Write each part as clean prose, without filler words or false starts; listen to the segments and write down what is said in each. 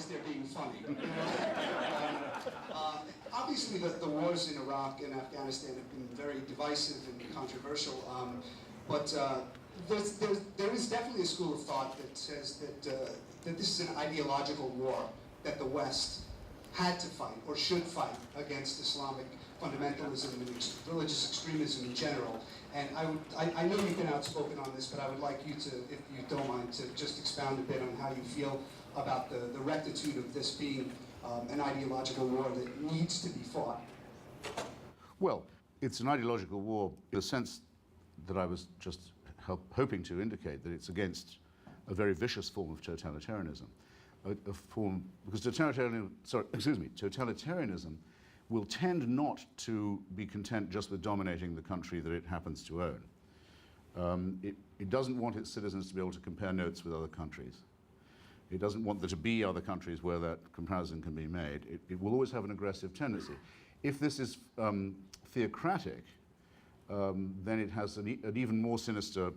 realize they're being funny. Obviously, the wars in Iraq and Afghanistan have been very divisive and controversial, but there is definitely a school of thought that says that this is an ideological war that the West had to fight or should fight against Islamic fundamentalism and religious extremism in general. And I know you've been outspoken on this, but I would like you to, if you don't mind, to just expound a bit on how you feel about the rectitude of this being an ideological war that needs to be fought. Well, it's an ideological war in the sense that I was just hoping to indicate that it's against a very vicious form of totalitarianism. A form, because totalitarianism will tend not to be content just with dominating the country that it happens to own. It doesn't want its citizens to be able to compare notes with other countries. It doesn't want there to be other countries where that comparison can be made. It will always have an aggressive tendency. If this is theocratic, then it has an even more sinister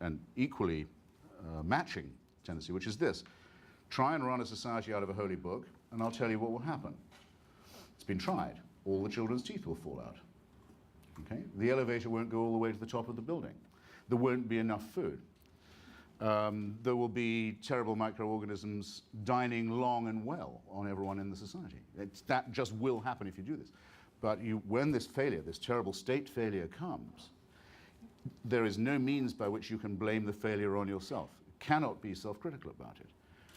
and equally matching tendency, which is this. Try and run a society out of a holy book, and I'll tell you what will happen. It's been tried. All the children's teeth will fall out. Okay? The elevator won't go all the way to the top of the building. There won't be enough food. There will be terrible microorganisms dining long and well on everyone in the society. That just will happen if you do this. But when this failure, this terrible state failure comes, there is no means by which you can blame the failure on yourself. You cannot be self-critical about it.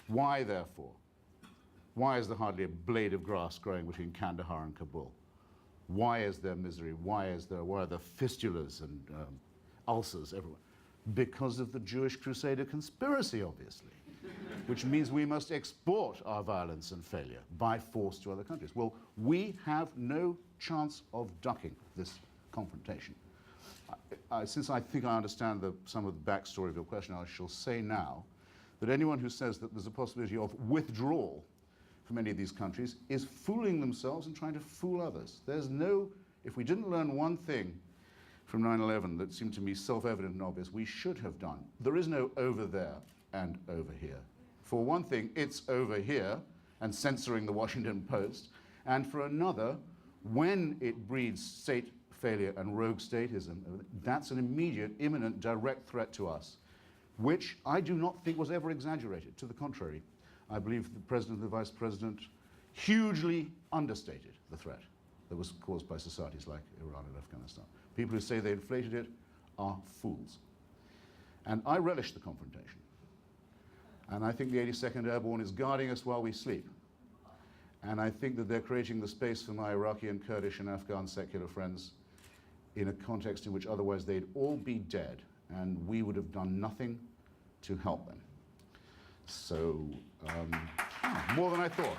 Why, therefore? Why is there hardly a blade of grass growing between Kandahar and Kabul? Why is there misery? Why are there fistulas and ulcers everywhere? Because of the Jewish Crusader conspiracy, obviously, which means we must export our violence and failure by force to other countries. Well, we have no chance of ducking this confrontation. Since I think I understand some of the backstory of your question, I shall say now that anyone who says that there's a possibility of withdrawal from any of these countries is fooling themselves and trying to fool others. If we didn't learn one thing from 9/11 that seemed to me self-evident and obvious, we should have done. There is no over there and over here. For one thing, it's over here and censoring the Washington Post. And for another, when it breeds state failure and rogue statism, that's an immediate, imminent, direct threat to us, which I do not think was ever exaggerated. To the contrary, I believe the President and the Vice President hugely understated the threat that was caused by societies like Iran and Afghanistan. People who say they inflated it are fools. And I relish the confrontation. And I think the 82nd Airborne is guarding us while we sleep. And I think that they're creating the space for my Iraqi and Kurdish and Afghan secular friends in a context in which otherwise they'd all be dead, and we would have done nothing to help them. So, more than I thought.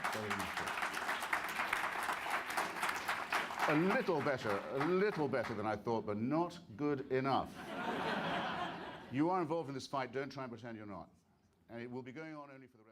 A little better than I thought, but not good enough. You are involved in this fight, don't try and pretend you're not. And it will be going on only for the rest.